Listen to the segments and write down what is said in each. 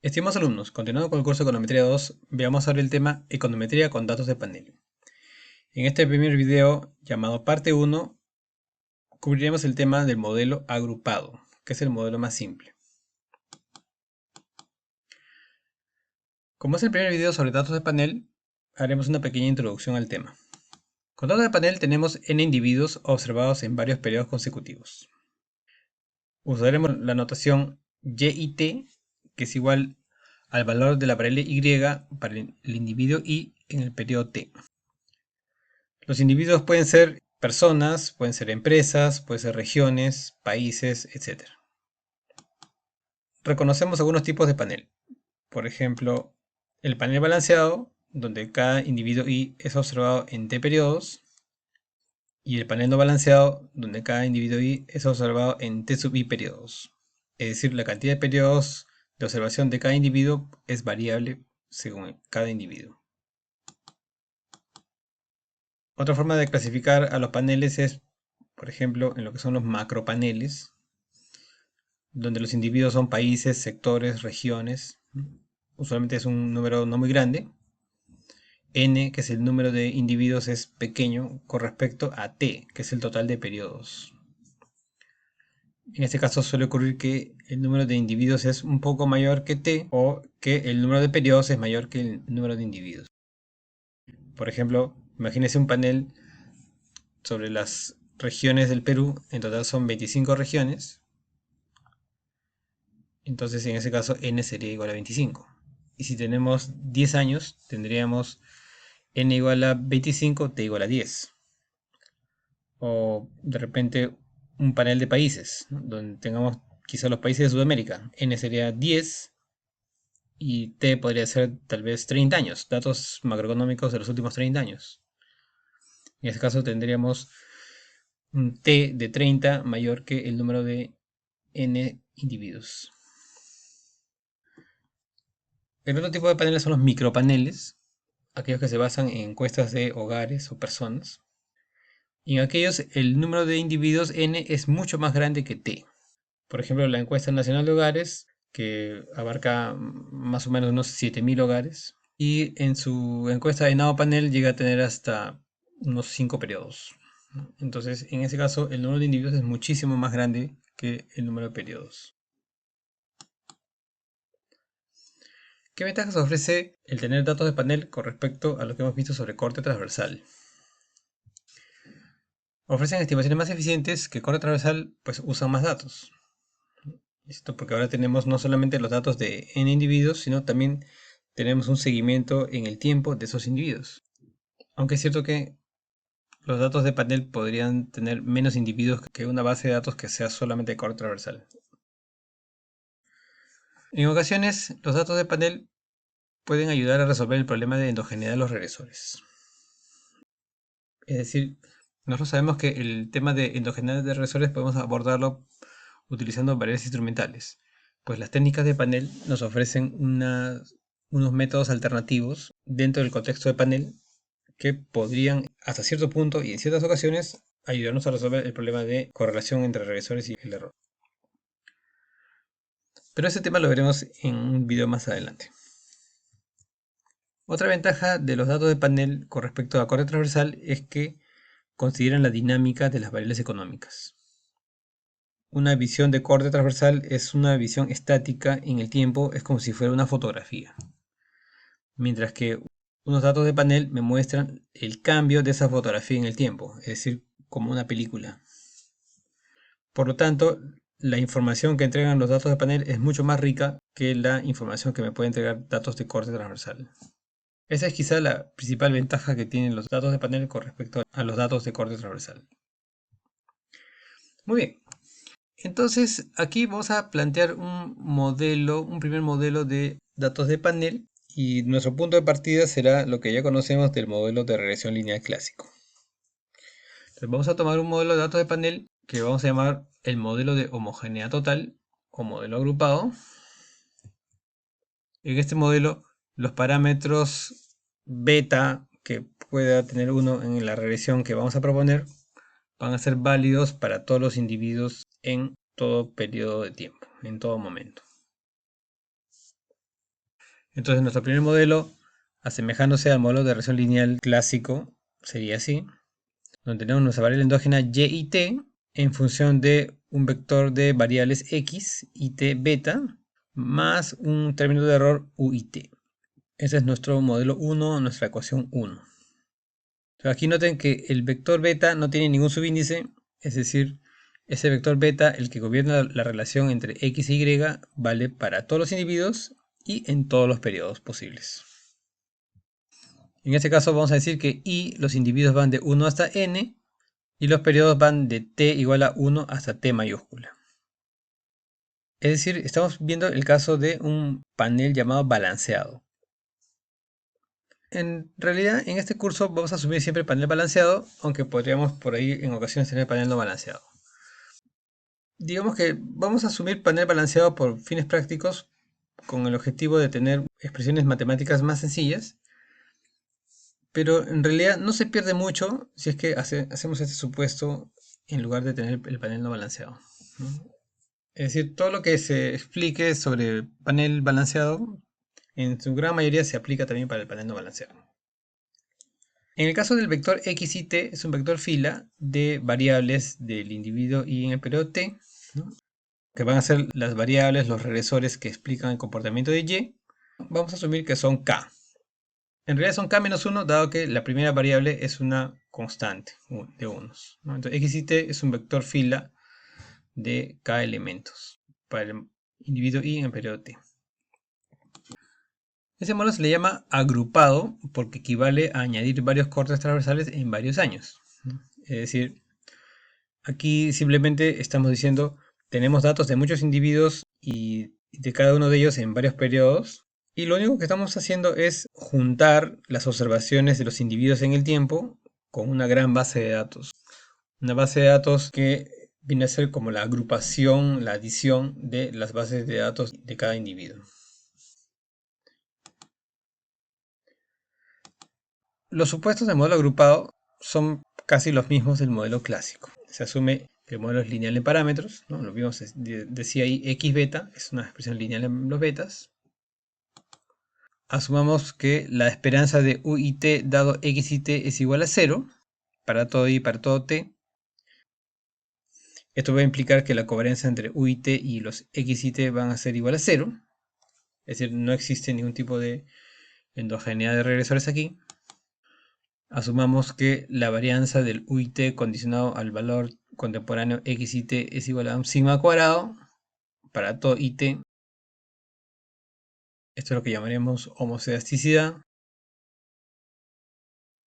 Estimados alumnos, continuando con el curso de Econometría 2, veamos ahora el tema Econometría con datos de panel. En este primer video, llamado parte 1, cubriremos el tema del modelo agrupado, que es el modelo más simple. Como es el primer video sobre datos de panel, haremos una pequeña introducción al tema. Con datos de panel tenemos n individuos observados en varios periodos consecutivos. Usaremos la notación y y t, que es igual al valor de la variable y para el individuo y en el periodo t. Los individuos pueden ser personas, pueden ser empresas, pueden ser regiones, países, etc. Reconocemos algunos tipos de panel. Por ejemplo, el panel balanceado, donde cada individuo I es observado en T periodos, y el panel no balanceado, donde cada individuo I es observado en T sub I periodos. Es decir, la cantidad de periodos de observación de cada individuo es variable según cada individuo. Otra forma de clasificar a los paneles es, por ejemplo, en lo que son los macropaneles, donde los individuos son países, sectores, regiones. Usualmente es un número no muy grande. N, que es el número de individuos, es pequeño con respecto a T, que es el total de periodos. En este caso suele ocurrir que el número de individuos es un poco mayor que T o que el número de periodos es mayor que el número de individuos. Por ejemplo, imagínese un panel sobre las regiones del Perú. En total son 25 regiones. Entonces en ese caso n sería igual a 25. Y si tenemos 10 años, tendríamos n igual a 25, t igual a 10. O de repente un panel de países, ¿no? Donde tengamos quizá los países de Sudamérica. N sería 10 y t podría ser tal vez 30 años. Datos macroeconómicos de los últimos 30 años. En ese caso tendríamos un t de 30 mayor que el número de n individuos. El otro tipo de paneles son los micropaneles, aquellos que se basan en encuestas de hogares o personas. Y en aquellos el número de individuos n es mucho más grande que t. Por ejemplo, la encuesta nacional de hogares, que abarca más o menos unos 7000 hogares, y en su encuesta de Nao Panel llega a tener hasta unos 5 periodos. Entonces, en ese caso, el número de individuos es muchísimo más grande que el número de periodos. ¿Qué ventajas ofrece el tener datos de panel con respecto a lo que hemos visto sobre corte transversal? Ofrecen estimaciones más eficientes que corte transversal, pues usan más datos. Esto porque ahora tenemos no solamente los datos de n individuos, sino también tenemos un seguimiento en el tiempo de esos individuos. Aunque es cierto que los datos de panel podrían tener menos individuos que una base de datos que sea solamente de corte transversal. En ocasiones, los datos de panel pueden ayudar a resolver el problema de endogeneidad de los regresores. Es decir, nosotros sabemos que el tema de endogeneidad de regresores podemos abordarlo utilizando variables instrumentales, pues las técnicas de panel nos ofrecen unos métodos alternativos dentro del contexto de panel que podrían, hasta cierto punto y en ciertas ocasiones, ayudarnos a resolver el problema de correlación entre regresores y el error. Pero ese tema lo veremos en un video más adelante. Otra ventaja de los datos de panel con respecto a corte transversal es que consideran la dinámica de las variables económicas. Una visión de corte transversal es una visión estática en el tiempo, es como si fuera una fotografía. Mientras que unos datos de panel me muestran el cambio de esa fotografía en el tiempo, es decir, como una película. Por lo tanto, la información que entregan los datos de panel es mucho más rica que la información que me puede entregar datos de corte transversal. Esa es quizá la principal ventaja que tienen los datos de panel con respecto a los datos de corte transversal. Muy bien. Entonces, aquí vamos a plantear un primer modelo de datos de panel, y nuestro punto de partida será lo que ya conocemos del modelo de regresión lineal clásico. Entonces, vamos a tomar un modelo de datos de panel que vamos a llamar el modelo de homogeneidad total o modelo agrupado. En este modelo, los parámetros beta que pueda tener uno en la regresión que vamos a proponer van a ser válidos para todos los individuos en todo periodo de tiempo, en todo momento. Entonces nuestro primer modelo, asemejándose al modelo de regresión lineal clásico, sería así, donde tenemos nuestra variable endógena y y t en función de un vector de variables x y t beta más un término de error u y t. Ese es nuestro modelo 1, nuestra ecuación 1. Aquí noten que el vector beta no tiene ningún subíndice, es decir, ese vector beta, el que gobierna la relación entre x e y, vale para todos los individuos y en todos los periodos posibles. En este caso vamos a decir que los individuos van de 1 hasta n y los periodos van de t igual a 1 hasta t mayúscula. Es decir, estamos viendo el caso de un panel llamado balanceado. En realidad, en este curso vamos a asumir siempre panel balanceado, aunque podríamos por ahí en ocasiones tener panel no balanceado. Digamos que vamos a asumir panel balanceado por fines prácticos con el objetivo de tener expresiones matemáticas más sencillas, pero en realidad no se pierde mucho si es que hacemos este supuesto en lugar de tener el panel no balanceado, ¿no? Es decir, todo lo que se explique sobre panel balanceado, en su gran mayoría se aplica también para el panel no balanceado. En el caso del vector x y t, es un vector fila de variables del individuo y en el periodo t, ¿no?, que van a ser las variables, los regresores que explican el comportamiento de y. Vamos a asumir que son k. En realidad son k-1, dado que la primera variable es una constante de unos, ¿no? Entonces x y t es un vector fila de k elementos para el individuo y en el periodo t. Ese modelo se le llama agrupado porque equivale a añadir varios cortes transversales en varios años, ¿no? Es decir, aquí simplemente estamos diciendo, tenemos datos de muchos individuos y de cada uno de ellos en varios periodos, y lo único que estamos haciendo es juntar las observaciones de los individuos en el tiempo con una gran base de datos. Una base de datos que viene a ser como la agrupación, la adición de las bases de datos de cada individuo. Los supuestos del modelo agrupado son casi los mismos del modelo clásico. Se asume que el modelo es lineal en parámetros, ¿no? Lo vimos, decía ahí x beta, es una expresión lineal en los betas. Asumamos que la esperanza de u y t dado x y t es igual a 0 para todo y para todo t. Esto va a implicar que la covarianza entre u y t y los x y t van a ser igual a 0. Es decir, no existe ningún tipo de endogeneidad de regresores aquí. Asumamos que la varianza del u y t condicionado al valor contemporáneo x y t es igual a un sigma cuadrado para todo y t. Esto es lo que llamaremos homoscedasticidad.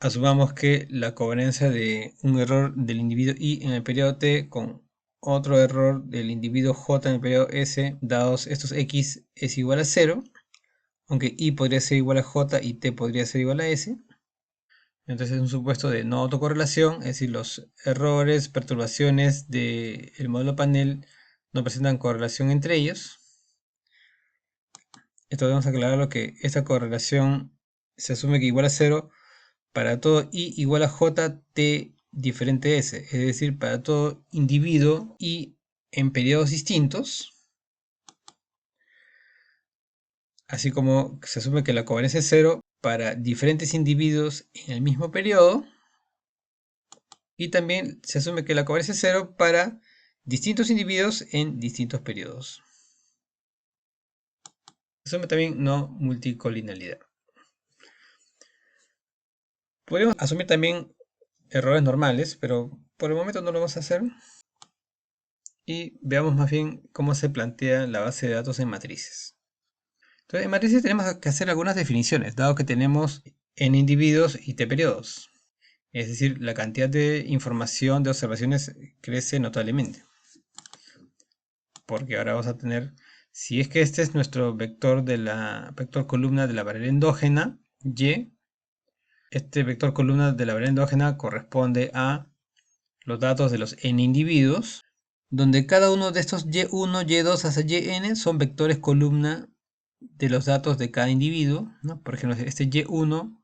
Asumamos que la covarianza de un error del individuo y en el periodo t con otro error del individuo j en el periodo s, dados estos x, es igual a 0, aunque y podría ser igual a j y t podría ser igual a s. Entonces es un supuesto de no autocorrelación, es decir, los errores, perturbaciones del modelo panel no presentan correlación entre ellos. Esto debemos aclararlo que esta correlación se asume que igual a 0 para todo i igual a jt diferente s, es decir, para todo individuo y en periodos distintos, así como se asume que la covarianza es 0 para diferentes individuos en el mismo periodo, y también se asume que la covarianza es 0 para distintos individuos en distintos periodos. Se asume también no multicolinialidad. Podemos asumir también errores normales, pero por el momento no lo vamos a hacer. Y veamos más bien cómo se plantea la base de datos en matrices. Entonces, en matrices tenemos que hacer algunas definiciones, dado que tenemos n individuos y t periodos. Es decir, la cantidad de información de observaciones crece notablemente. Porque ahora vamos a tener, si es que este es nuestro vector de la vector columna de la variable endógena, y, este vector columna de la variable endógena corresponde a los datos de los n individuos, donde cada uno de estos y1, y2 hasta yn son vectores columna de los datos de cada individuo, ¿no? Por ejemplo, este y1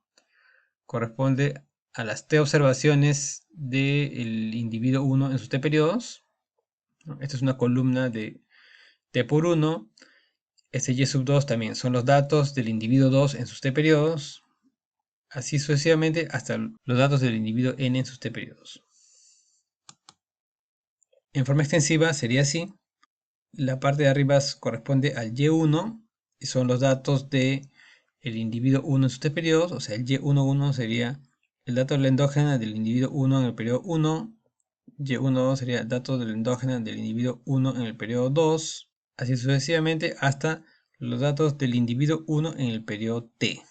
corresponde a las t observaciones del individuo 1 en sus t periodos, ¿no? Esta es una columna de t por 1. Este Y sub 2 también son los datos del individuo 2 en sus t periodos, así sucesivamente hasta los datos del individuo n en sus t periodos. En forma extensiva sería así. La parte de arriba corresponde al Y1 y son los datos del individuo 1 en sus t periodos, o sea, el Y11 sería el dato de la endógena del individuo 1 en el periodo 1, Y12 sería el dato de la endógena del individuo 1 en el periodo 2, así sucesivamente hasta los datos del individuo 1 en el periodo t.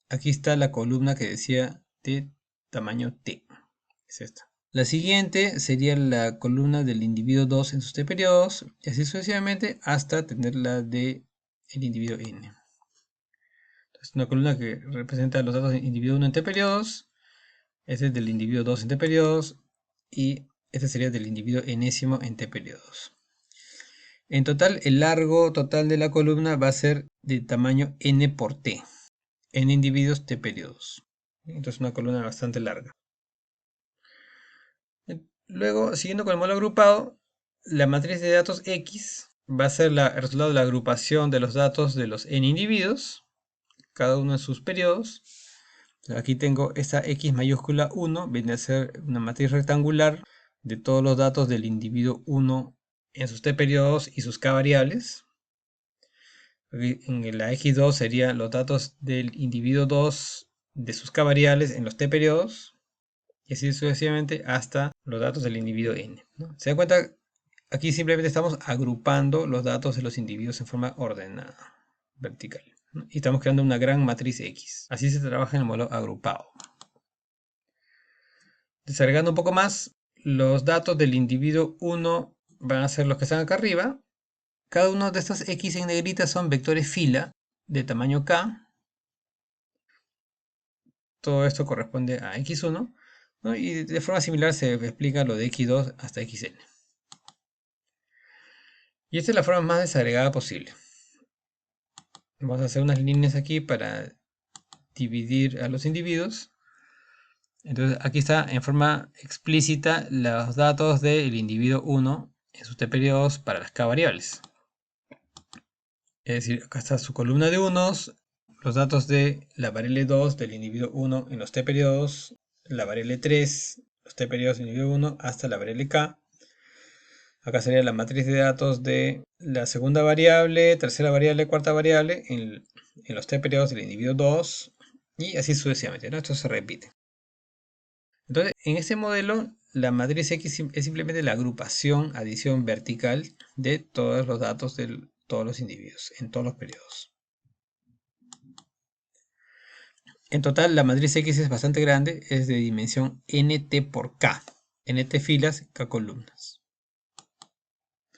Aquí está la columna que decía de tamaño t, es esta. La siguiente sería la columna del individuo 2 en sus t periodos, y así sucesivamente hasta tener la del individuo n. Entonces, una columna que representa los datos del individuo 1 en t periodos, este es del individuo 2 en t periodos, y este sería del individuo enésimo en t periodos. En total, el largo total de la columna va a ser de tamaño n por t, n individuos t periodos. Entonces, una columna bastante larga. Luego, siguiendo con el modelo agrupado, la matriz de datos X va a ser el resultado de la agrupación de los datos de los n individuos, cada uno en sus periodos. Aquí tengo esta X mayúscula 1, viene a ser una matriz rectangular de todos los datos del individuo 1 en sus t periodos y sus k variables. Aquí en la X2 serían los datos del individuo 2 de sus k variables en los t periodos. Y así sucesivamente hasta los datos del individuo n, ¿no? ¿Se dan cuenta? Aquí simplemente estamos agrupando los datos de los individuos en forma ordenada, vertical, ¿no? Y estamos creando una gran matriz X. Así se trabaja en el modelo agrupado. Desagregando un poco más, los datos del individuo 1 van a ser los que están acá arriba. Cada uno de estos X en negrita son vectores fila de tamaño K. Todo esto corresponde a X1. ¿No? Y de forma similar se explica lo de X2 hasta Xn. Y esta es la forma más desagregada posible. Vamos a hacer unas líneas aquí para dividir a los individuos. Entonces aquí está en forma explícita los datos del individuo 1 en sus t periodos para las k variables. Es decir, acá está su columna de unos, los datos de la variable 2 del individuo 1 en los t periodos, la variable 3, los t periodos del individuo 1 hasta la variable k. Acá sería la matriz de datos de la segunda variable, tercera variable, cuarta variable en los t periodos del individuo 2 y así sucesivamente, ¿no? Esto se repite. Entonces, en este modelo, la matriz X es simplemente la agrupación, adición vertical de todos los datos de todos los individuos en todos los periodos. En total, la matriz X es bastante grande, es de dimensión nt por k, nt filas, k columnas.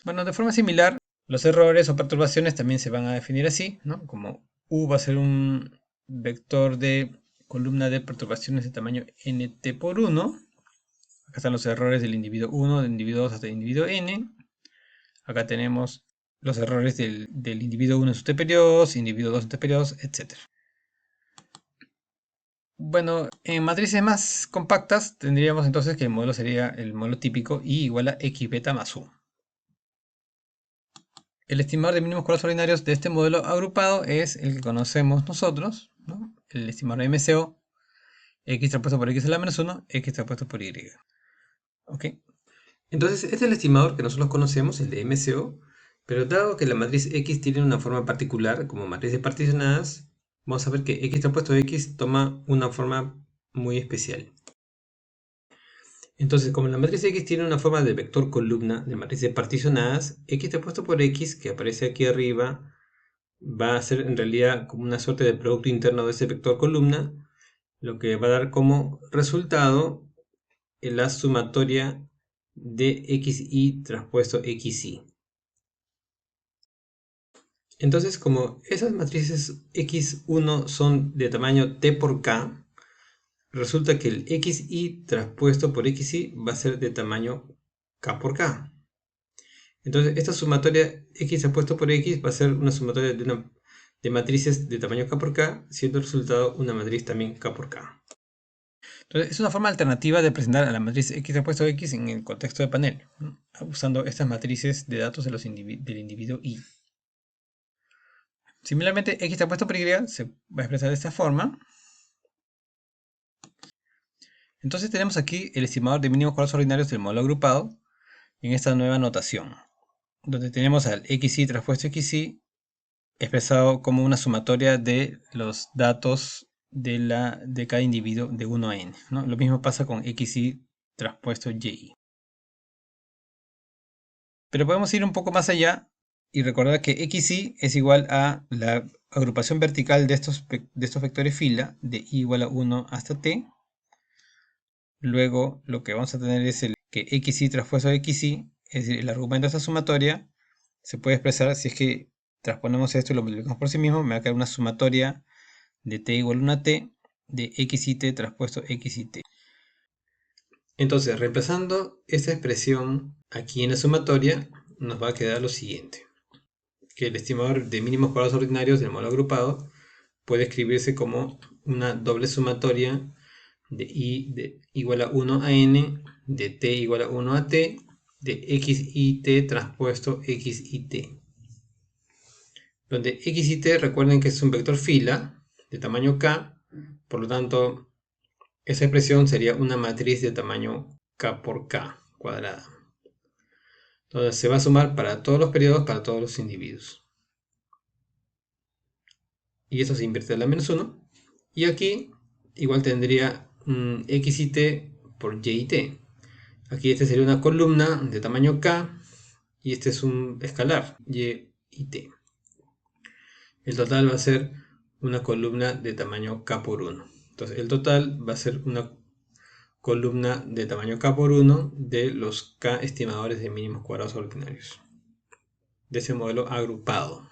Bueno, de forma similar, los errores o perturbaciones también se van a definir así, ¿no? Como U va a ser un vector de columna de perturbaciones de tamaño nt por 1. Acá están los errores del individuo 1, del individuo 2 hasta el individuo n. Acá tenemos los errores del individuo 1 en sus t periodos, individuo 2 en t periodos, etc. Bueno, en matrices más compactas tendríamos entonces que el modelo sería el modelo típico y igual a x beta más u. El estimador de mínimos colores ordinarios de este modelo agrupado es el que conocemos nosotros, ¿no? El estimador de MCO, x transpuesto por x a la menos 1, x transpuesto por y. ¿Ok? Entonces, este es el estimador que nosotros conocemos, el de MCO, pero dado que la matriz X tiene una forma particular, como matrices particionadas, vamos a ver que x transpuesto x toma una forma muy especial. Entonces, como la matriz X tiene una forma de vector columna de matrices particionadas, x transpuesto por x, que aparece aquí arriba, va a ser en realidad como una suerte de producto interno de ese vector columna, lo que va a dar como resultado la sumatoria de xi transpuesto xi. Entonces, como esas matrices x1 son de tamaño t por k, resulta que el xi transpuesto por xi va a ser de tamaño k por k. Entonces, esta sumatoria x transpuesto por x va a ser una sumatoria de matrices de tamaño k por k, siendo el resultado una matriz también k por k. Entonces, es una forma alternativa de presentar a la matriz x transpuesto x en el contexto de panel, ¿no? Usando estas matrices de datos del individuo i. Similarmente, x traspuesto por y se va a expresar de esta forma. Entonces tenemos aquí el estimador de mínimos cuadrados ordinarios del módulo agrupado en esta nueva notación, donde tenemos al xy traspuesto xy expresado como una sumatoria de los datos de cada individuo de 1 a n, ¿no? Lo mismo pasa con xy traspuesto y. Pero podemos ir un poco más allá y recordar que xy es igual a la agrupación vertical de estos vectores fila de y igual a 1 hasta t. Luego lo que vamos a tener es que xy traspuesto xy, es decir, el argumento de esta sumatoria, se puede expresar si es que transponemos esto y lo multiplicamos por sí mismo, me va a quedar una sumatoria de t igual a 1 a t de xy traspuesto xy. Entonces, reemplazando esta expresión aquí en la sumatoria, nos va a quedar lo siguiente: que el estimador de mínimos cuadrados ordinarios del módulo agrupado puede escribirse como una doble sumatoria de y igual a 1 a n, de t igual a 1 a t, de xy traspuesto xy. Donde xy, recuerden que es un vector fila de tamaño k, por lo tanto, esa expresión sería una matriz de tamaño k por k cuadrada. Entonces se va a sumar para todos los periodos, para todos los individuos. Y eso se invierte a la menos 1. Y aquí igual tendría xy por yt. Aquí este sería una columna de tamaño k y este es un escalar, y y t. El total va a ser una columna de tamaño k por 1. Entonces el total va a ser una columna de tamaño k por 1 de los k estimadores de mínimos cuadrados ordinarios de ese modelo agrupado.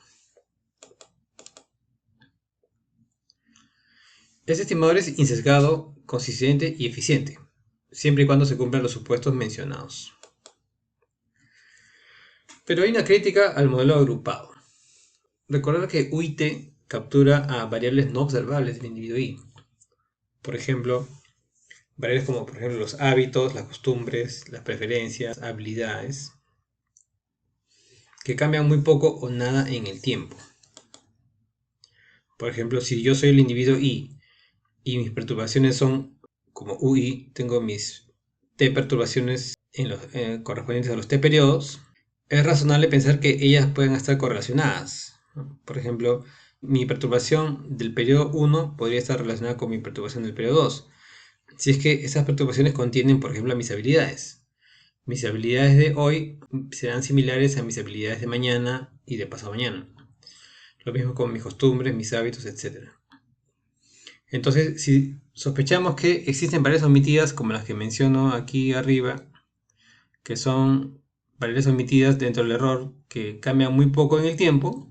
Este estimador es insesgado, consistente y eficiente, siempre y cuando se cumplan los supuestos mencionados. Pero hay una crítica al modelo agrupado. Recordar que UIT captura a variables no observables del individuo I. Por ejemplo, variables como por ejemplo los hábitos, las costumbres, las preferencias, habilidades, que cambian muy poco o nada en el tiempo. Por ejemplo, si yo soy el individuo I y mis perturbaciones son como UI, tengo mis T perturbaciones correspondientes a los T periodos, es razonable pensar que ellas pueden estar correlacionadas. Por ejemplo, mi perturbación del periodo 1 podría estar relacionada con mi perturbación del periodo 2. Si es que esas perturbaciones contienen, por ejemplo, mis habilidades. Mis habilidades de hoy serán similares a mis habilidades de mañana y de pasado mañana. Lo mismo con mis costumbres, mis hábitos, etc. Entonces, si sospechamos que existen variables omitidas como las que menciono aquí arriba, que son variables omitidas dentro del error que cambian muy poco en el tiempo,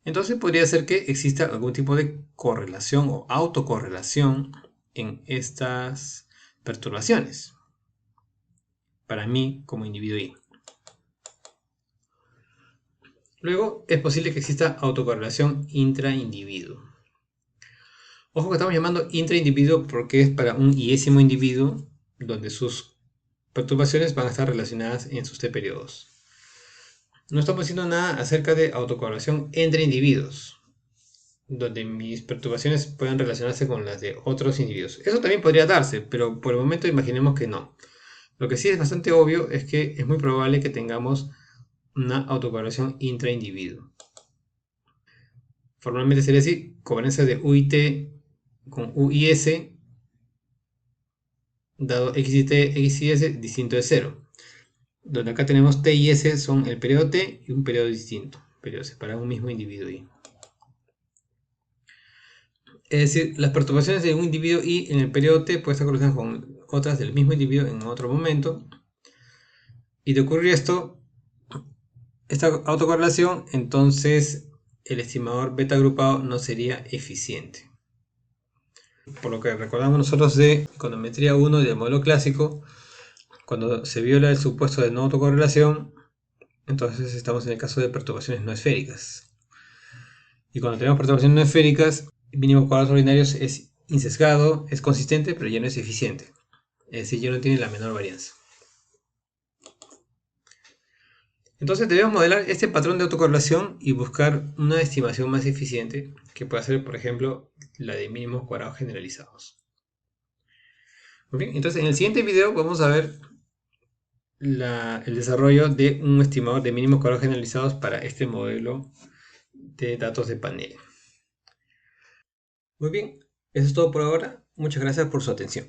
entonces podría ser que exista algún tipo de correlación o autocorrelación en estas perturbaciones para mí como individuo I. Luego, es posible que exista autocorrelación intraindividuo. Ojo que estamos llamando intraindividuo porque es para un iésimo individuo donde sus perturbaciones van a estar relacionadas en sus T periodos. No estamos diciendo nada acerca de autocorrelación entre individuos, donde mis perturbaciones puedan relacionarse con las de otros individuos. Eso también podría darse, pero por el momento imaginemos que no. Lo que sí es bastante obvio es que es muy probable que tengamos una autocorrelación intraindividuo. Formalmente sería así: covarianza de UIT con UIS dado XYT, XYS distinto de 0. Donde acá tenemos T y S son el periodo T y un periodo distinto, periodo separado de un mismo individuo I. Es decir, las perturbaciones de un individuo I en el periodo T pueden estar correlacionadas con otras del mismo individuo en otro momento. Y de ocurrir esta autocorrelación, entonces el estimador beta agrupado no sería eficiente. Por lo que recordamos nosotros de econometría 1 del modelo clásico, cuando se viola el supuesto de no autocorrelación, entonces estamos en el caso de perturbaciones no esféricas. Y cuando tenemos perturbaciones no esféricas, mínimos cuadrados ordinarios es insesgado, es consistente, pero ya no es eficiente. Es decir, ya no tiene la menor varianza. Entonces debemos modelar este patrón de autocorrelación y buscar una estimación más eficiente, que pueda ser, por ejemplo, la de mínimos cuadrados generalizados. Muy bien, entonces en el siguiente video vamos a ver el desarrollo de un estimador de mínimos cuadrados generalizados para este modelo de datos de panel. Muy bien, eso es todo por ahora. Muchas gracias por su atención.